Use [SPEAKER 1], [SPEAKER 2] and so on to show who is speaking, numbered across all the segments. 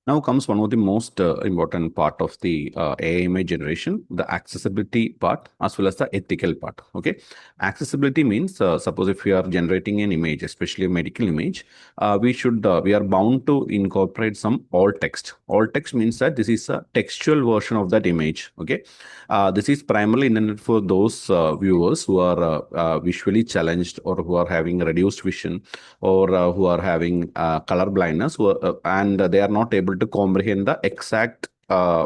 [SPEAKER 1] Now comes one of the most important part of the AI image generation, the accessibility part as well as the ethical part. Okay, accessibility means suppose if we are generating an image, especially a medical image, we are bound to incorporate some alt text. Alt text means that this is a textual version of that image. Okay, this is primarily intended for those viewers who are visually challenged or who are having reduced vision or who are having color blindness and they are not able to comprehend the exact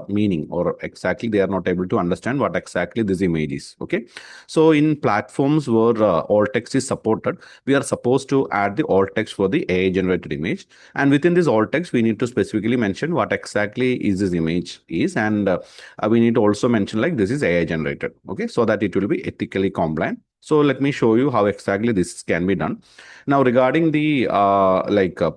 [SPEAKER 1] meaning, or exactly they are not able to understand what exactly this image is. Okay, so in platforms where alt text is supported, we are supposed to add the alt text for the AI generated image, and within this alt text we need to specifically mention what exactly is this image is, and we need to also mention like this is AI generated. Okay, so that it will be ethically compliant. So let me show you how exactly this can be done. Now, regarding the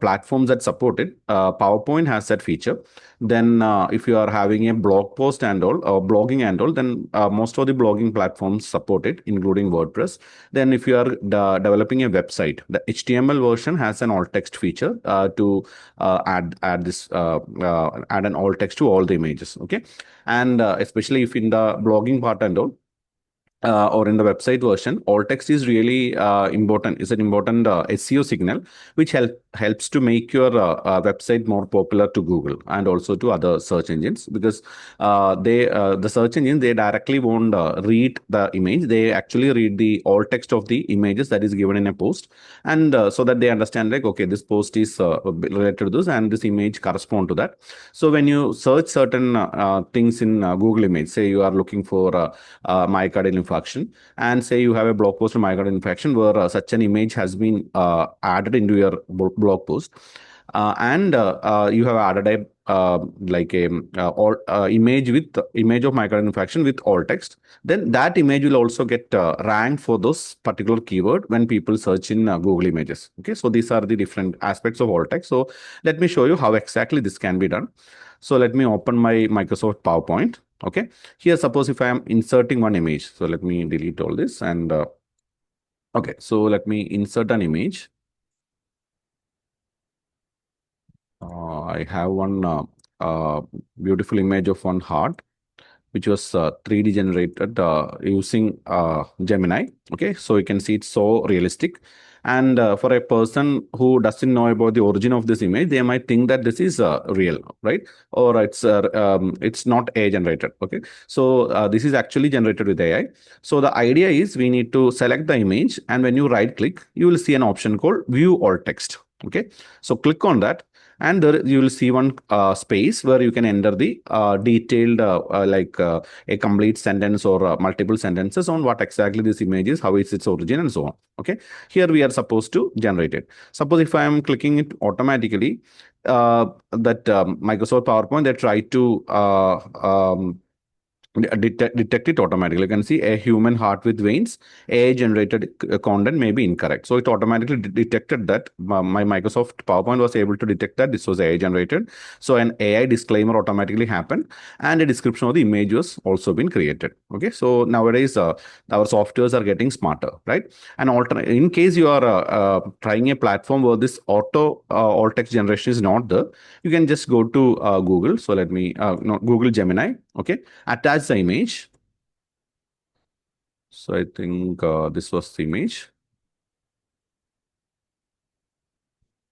[SPEAKER 1] platforms that support it, PowerPoint has that feature. Then, if you are having a blog post and all, or blogging and all, then most of the blogging platforms support it, including WordPress. Then, if you are developing a website, the HTML version has an alt text feature to add an alt text to all the images. Okay, and especially if in the blogging part and all, or in the website version, alt text is really important. It's an important SEO signal, which helps to make your website more popular to Google and also to other search engines, because the search engines, they directly won't read the image. They actually read the alt text of the images that is given in a post, and so that they understand like, okay, this post is related to this and this image correspond to that. So when you search certain things in Google image, say you are looking for myocardial infarction, and say you have a blog post on myocardial infarction where such an image has been added into your blog post, and you have added a image with image of myocardial infarction with alt text, then that image will also get ranked for those particular keyword when people search in Google Images. Okay, so these are the different aspects of alt text. So let me show you how exactly this can be done. So let me open my Microsoft PowerPoint. Okay, here suppose if I am inserting one image, so let me delete all this, and okay, so let me insert an image. I have one beautiful image of one heart, which was 3D generated using Gemini. Okay, so you can see it's so realistic. And for a person who doesn't know about the origin of this image, they might think that this is real, right? Or it's not AI generated. Okay, so this is actually generated with AI. So the idea is we need to select the image, and when you right click, you will see an option called View Alt Text. Okay, so click on that, and there you will see one space where you can enter the detailed a complete sentence or multiple sentences on what exactly this image is, how is its origin, and so on. Okay, here we are supposed to generate it. Suppose if I am clicking it automatically, that Microsoft PowerPoint, they try to detect it automatically. You can see a human heart with veins, AI generated content may be incorrect. So it automatically detected that. My Microsoft PowerPoint was able to detect that this was AI generated. So an AI disclaimer automatically happened, and a description of the image was also been created. Okay, so nowadays our softwares are getting smarter, right? And in case you are trying a platform where this alt text generation is not there, you can just go to Google. So let me no, Google Gemini. Okay, attach the image. So I think this was the image.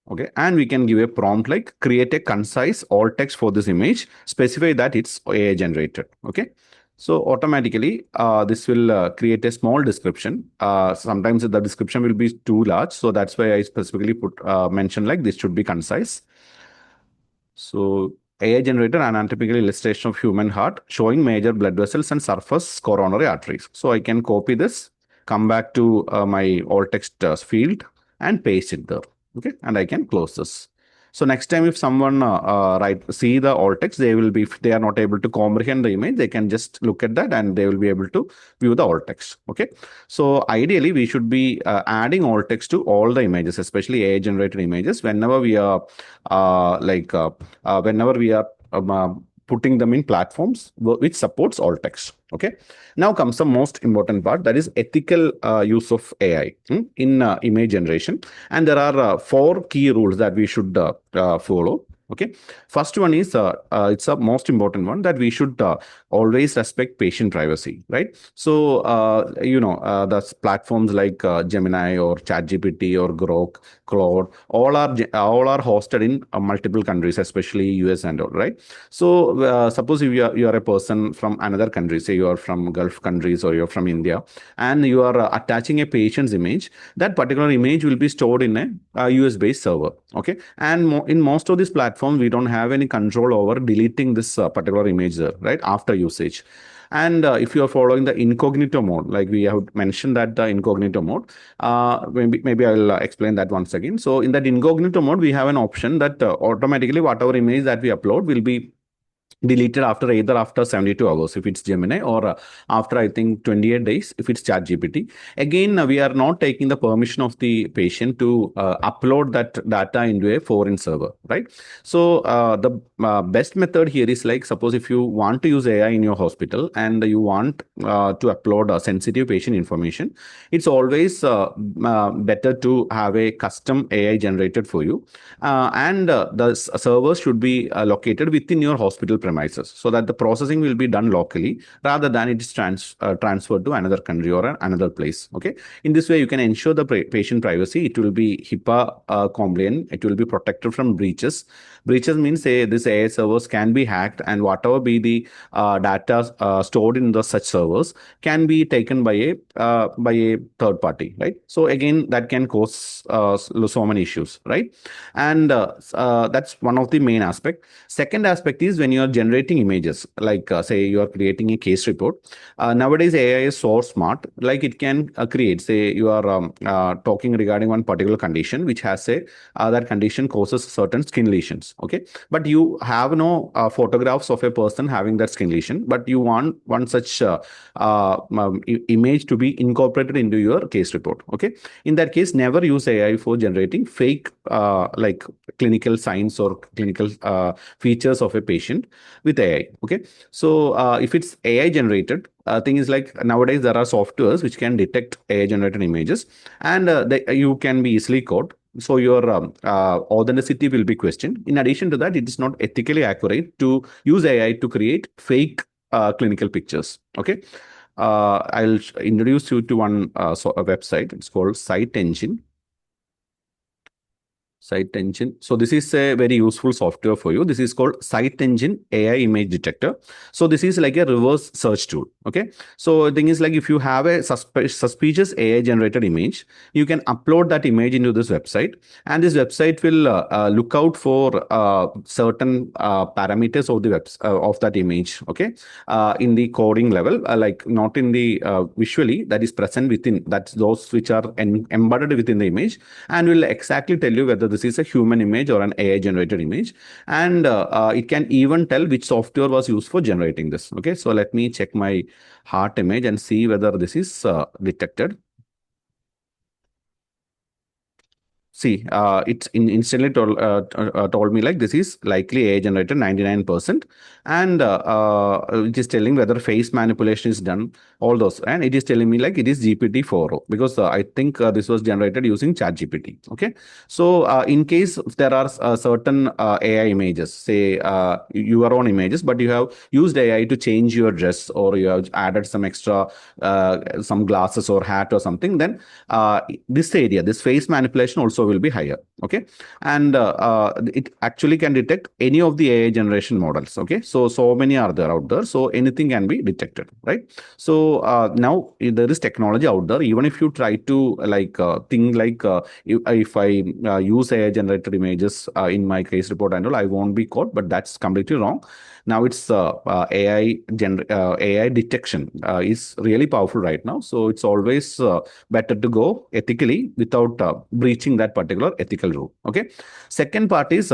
[SPEAKER 1] Okay, and we can give a prompt like create a concise alt text for this image, specify that it's AI generated. Okay, so automatically this will create a small description. Sometimes the description will be too large, so that's why I specifically put mention like this should be concise. So AI generated anatomical illustration of human heart showing major blood vessels and surface coronary arteries. So I can copy this, come back to my alt text field and paste it there. Okay, and I can close this. So next time, if someone see the alt text, they will be, if they are not able to comprehend the image, they can just look at that and they will be able to view the alt text. Okay, so ideally, we should be adding alt text to all the images, especially AI generated images, whenever we are whenever we are putting them in platforms which supports alt text. Okay, now comes the most important part, that is ethical use of AI in image generation, and there are four key rules that we should follow. Okay. First one is it's a most important one, that we should always respect patient privacy, right? So the platforms like Gemini or ChatGPT or Grok, Claude, all are hosted in multiple countries, especially US and all, right? So suppose if you are a person from another country, say you are from Gulf countries or you're from India, and you are attaching a patient's image, that particular image will be stored in a US based server. Okay. And in most of these platforms, we don't have any control over deleting this particular image there, right, after usage. And if you are following the incognito mode, like we have mentioned that the incognito mode, maybe I'll explain that once again. So in that incognito mode, we have an option that automatically whatever image that we upload will be deleted after 72 hours if it's Gemini, or after I think 28 days if it's ChatGPT. Again, we are not taking the permission of the patient to upload that data into a foreign server, right? So the best method here is, like, suppose if you want to use AI in your hospital and you want to upload sensitive patient information, it's always better to have a custom AI generated for you, and the servers should be located within your hospital premises, so that the processing will be done locally rather than it is transferred to another country or another place. Okay. In this way, you can ensure the patient privacy. It will be HIPAA compliant. It will be protected from breaches. Breaches means, say, this AI servers can be hacked, and whatever be the data stored in the such servers can be taken by a third party, right? So again, that can cause so many issues, right? And that's one of the main aspect. Second aspect is when you are generating images, like say you are creating a case report. Nowadays, AI is so smart, like it can create, say you are talking regarding one particular condition which has a that condition causes certain skin lesions. Okay. But you have no photographs of a person having that skin lesion, but you want one such image to be incorporated into your case report. Okay. In that case, never use AI for generating fake like clinical signs or clinical features of a patient with AI. Okay. So if it's AI generated, thing is, like, nowadays there are softwares which can detect AI generated images, and you can be easily caught. So your authenticity will be questioned. In addition to that, it is not ethically accurate to use AI to create fake clinical pictures. Okay. I'll introduce you to one a website. It's called SiteEngine. So this is a very useful software for you. This is called SiteEngine AI Image Detector. So this is like a reverse search tool. Okay. So the thing is, like, if you have a suspicious AI generated image, you can upload that image into this website, and this website will look out for certain parameters of the of that image. Okay. In the coding level, like not in the visually that is present within, that's those which are embedded within the image, and will exactly tell you whether this is a human image or an AI generated image. And it can even tell which software was used for generating this. Okay. So let me check my heart image and see whether this is detected. See, it's instantly told me, like, this is likely AI generated 99%, and it is telling whether face manipulation is done, all those, and it is telling me like it is GPT-4o, because I think this was generated using ChatGPT. Okay, so in case there are certain AI images, say your own images, but you have used AI to change your dress, or you have added some extra some glasses or hat or something, then this area, this face manipulation also will be higher. Okay. And it actually can detect any of the AI generation models. Okay. So many are there out there. So anything can be detected, right? So now there is technology out there. Even if you try to like think like if I use AI generated images in my case report and all, I won't be caught, but that's completely wrong. Now it's AI detection is really powerful right now. So it's always better to go ethically without breaching that particular ethical rule. Okay. Second part is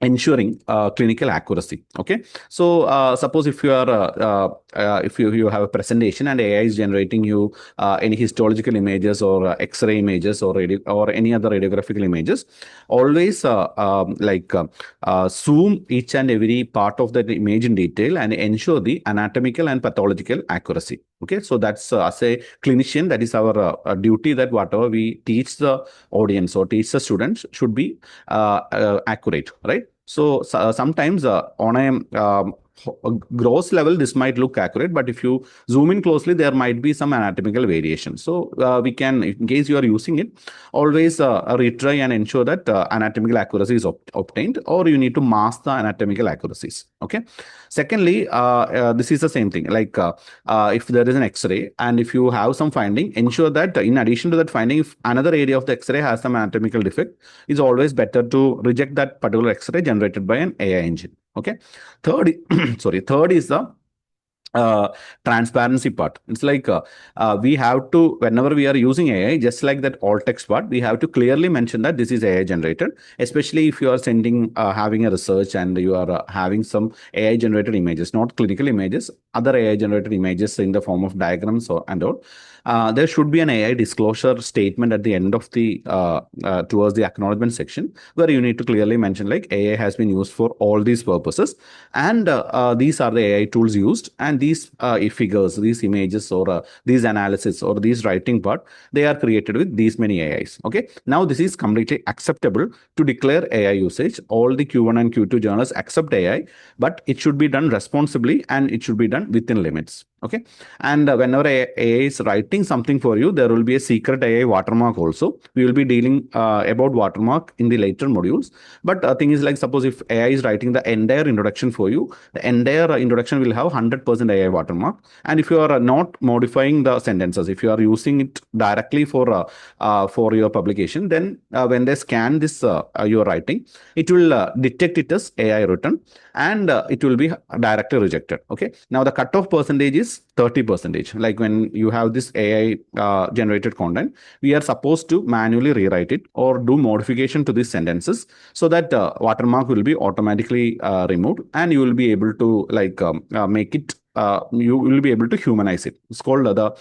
[SPEAKER 1] ensuring clinical accuracy. Okay. So suppose if you are if you have a presentation and AI is generating you any histological images or X-ray images or any other radiographical images, always zoom each and every part of that image in detail and ensure the anatomical and pathological accuracy. Okay. So that's as a clinician, that is our duty, that whatever we teach the audience or teach the students should be accurate, right? So sometimes on a gross level, this might look accurate, but if you zoom in closely, there might be some anatomical variation. So we can, in case you are using it, always retry and ensure that anatomical accuracy is obtained, or you need to mask the anatomical accuracies. Okay. Secondly, this is the same thing. Like if there is an X-ray and if you have some finding, ensure that in addition to that finding, if another area of the X-ray has some anatomical defect, it's always better to reject that particular X-ray generated by an AI engine. Okay. Third, third is the uh, transparency part. It's like we have to, whenever we are using AI, just like that alt text part, we have to clearly mention that this is AI generated, especially if you are sending, having a research and you are having some AI generated images, not clinical images, other AI generated images in the form of diagrams or and all. There should be an AI disclosure statement at the end of the towards the acknowledgement section, where you need to clearly mention like AI has been used for all these purposes, and these are the AI tools used, and these figures, these images, or these analysis or these writing part, they are created with these many AIs. Okay, now this is completely acceptable to declare AI usage. All the Q1 and Q2 journals accept AI, but it should be done responsibly and it should be done within limits. Okay, and whenever AI is writing something for you, there will be a secret AI watermark also. We will be dealing about watermark in the later modules. But thing is like, suppose if AI is writing the entire introduction for you, the entire introduction will have 100% AI watermark. And if you are not modifying the sentences, if you are using it directly for your publication, then when they scan this your writing, it will detect it as AI written, and it will be directly rejected. Okay. Now the cutoff percentage is 30%. Like when you have this AI generated content, we are supposed to manually rewrite it or do modification to these sentences, so that watermark will be automatically removed, and you will be able to like make it. You will be able to humanize it. It's called the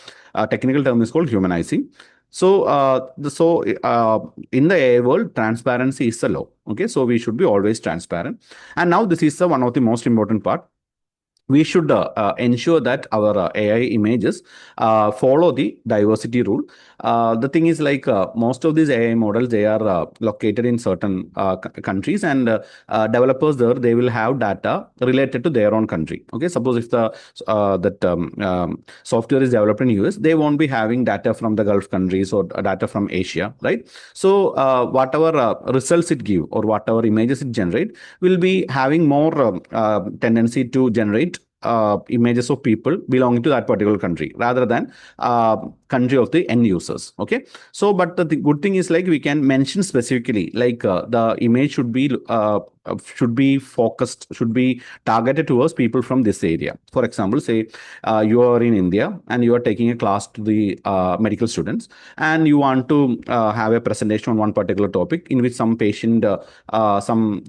[SPEAKER 1] technical term is called humanizing. So, in the AI world, transparency is the law. Okay, so we should be always transparent. And now this is the one of the most important part. We should ensure that our AI images follow the diversity rule. The thing is like most of these AI models, they are located in certain countries, and developers there, they will have data related to their own country. Okay, suppose if the software is developed in US, they won't be having data from the Gulf countries or data from Asia, right? So whatever results it give or whatever images it generate will be having more tendency to generate images of people belonging to that particular country rather than country of the end users. Okay, so but the good thing is like we can mention specifically like the image should be focused, should be targeted towards people from this area. For example, say you are in India and you are taking a class to the medical students, and you want to have a presentation on one particular topic in which some patient, some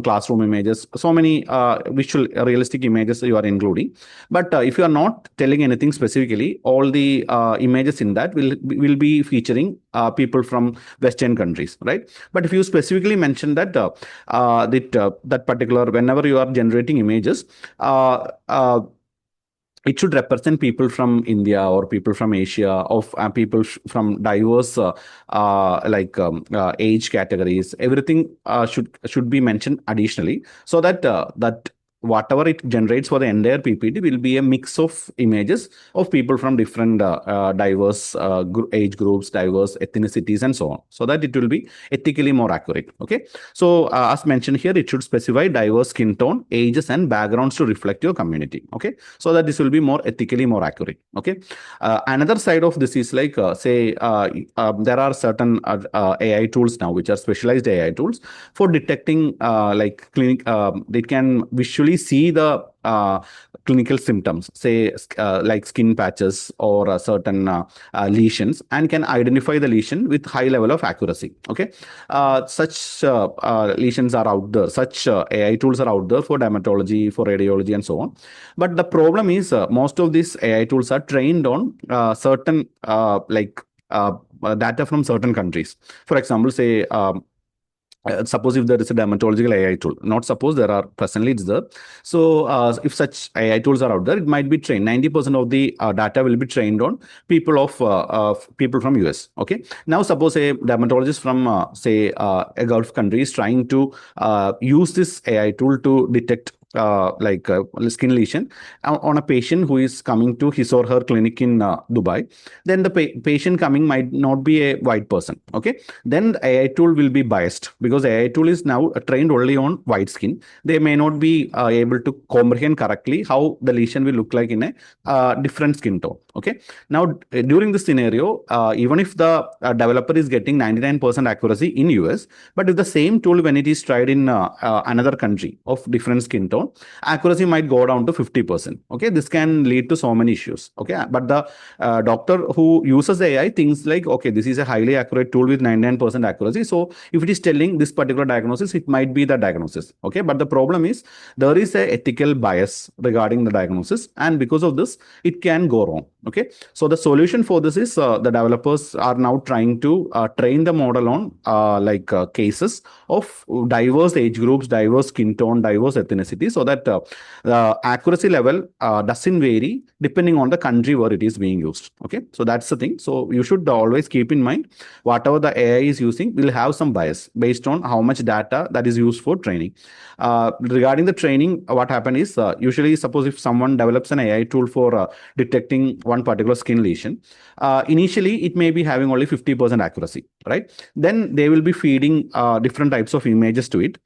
[SPEAKER 1] classroom images, so many visual realistic images you are including. But if you are not telling anything specifically, all the images in that will be featuring people from Western countries, right? But if you specifically mention that that particular, whenever you are generating images, it should represent people from India or people from Asia, of people from diverse age categories. Everything should be mentioned additionally, so that that whatever it generates for the entire PPT will be a mix of images of people from different diverse age groups, diverse ethnicities, and so on, so that it will be ethically more accurate. Okay, so as mentioned here, it should specify diverse skin tone, ages, and backgrounds to reflect your community. Okay, so that this will be more ethically more accurate. Okay, another side of this is like say there are certain AI tools now which are specialized AI tools for detecting like clinic. They can visually see the clinical symptoms, say like skin patches or certain lesions, and can identify the lesion with high level of accuracy. Okay, such lesions are out there. Such AI tools are out there for dermatology, for radiology, and so on. But the problem is most of these AI tools are trained on certain data from certain countries. For example, say suppose if there is a dermatological AI tool, not suppose there are presently it's there. So if such AI tools are out there, it might be trained. 90% of the data will be trained on people from US. Okay. Now suppose a dermatologist from say a Gulf country is trying to use this AI tool to detect like skin lesion on a patient who is coming to his or her clinic in Dubai. Then the patient coming might not be a white person. Okay, then the AI tool will be biased because AI tool is now trained only on white skin. They may not be able to comprehend correctly how the lesion will look like in a different skin tone. Okay, now during this scenario, even if the developer is getting 99% accuracy in US, but if the same tool when it is tried in another country of different skin tone, accuracy might go down to 50%. Okay, this can lead to so many issues. Okay, but the doctor who uses AI thinks like, okay, this is a highly accurate tool with 99% accuracy. So if it is telling this particular diagnosis, it might be the diagnosis. Okay, but the problem is there is a ethical bias regarding the diagnosis, and because of this, it can go wrong. Okay, so the solution for this is the developers are now trying to train the model on cases of diverse age groups, diverse skin tone, diverse ethnicity, so that the accuracy level doesn't vary depending on the country where it is being used. Okay, so that's the thing. So you should always keep in mind whatever the AI is using will have some bias based on how much data that is used for training. Regarding the training, what happens is usually suppose if someone develops an AI tool for detecting one particular skin lesion, initially it may be having only 50% accuracy, right? Then they will be feeding different types of images to it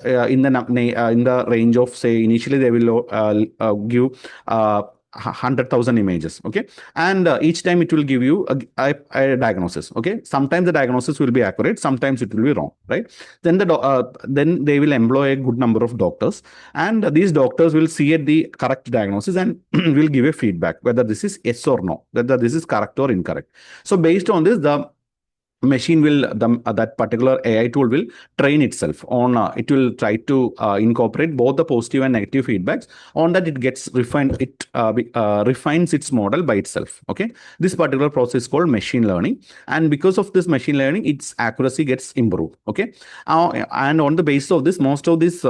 [SPEAKER 1] in the range of, say, initially they will give 100,000 images. Okay, and each time it will give you a diagnosis. Okay, sometimes the diagnosis will be accurate, sometimes it will be wrong, right? Then they will employ a good number of doctors, and these doctors will see at the correct diagnosis and will give a feedback whether this is yes or no, whether this is correct or incorrect. So based on this, the machine will that particular AI tool will train itself on it will try to incorporate both the positive and negative feedbacks. On that, it gets refined, it refines its model by itself. Okay, this particular process is called machine learning, and because of this machine learning, its accuracy gets improved. Okay, and on the basis of this, most of these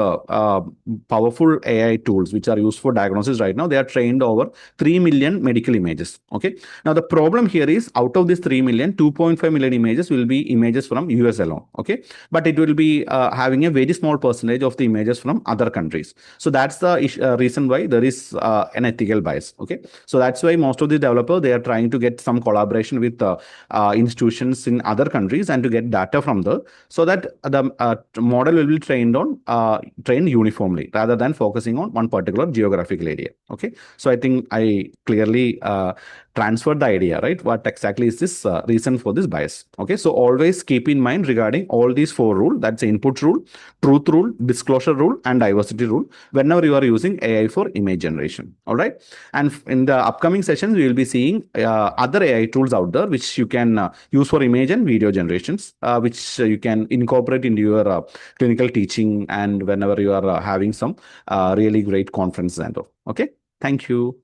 [SPEAKER 1] powerful AI tools which are used for diagnosis right now, they are trained over 3 million medical images. Okay, now the problem here is out of this 3 million, 2.5 million images will be images from US alone. Okay, but it will be having a very small percentage of the images from other countries. So that's the reason why there is an ethical bias. Okay, so that's why most of the developers, they are trying to get some collaboration with institutions in other countries and to get data from there, so that the model will be trained uniformly rather than focusing on one particular geographical area. Okay, so I think I clearly transferred the idea, right? What exactly is this reason for this bias? Okay, so always keep in mind regarding all these 4 rules, that's input rule, truth rule, disclosure rule, and diversity rule, whenever you are using AI for image generation. All right, and in the upcoming sessions, we will be seeing other AI tools out there which you can use for image and video generations, which you can incorporate into your clinical teaching and whenever you are having some really great conferences and all. Okay, thank you.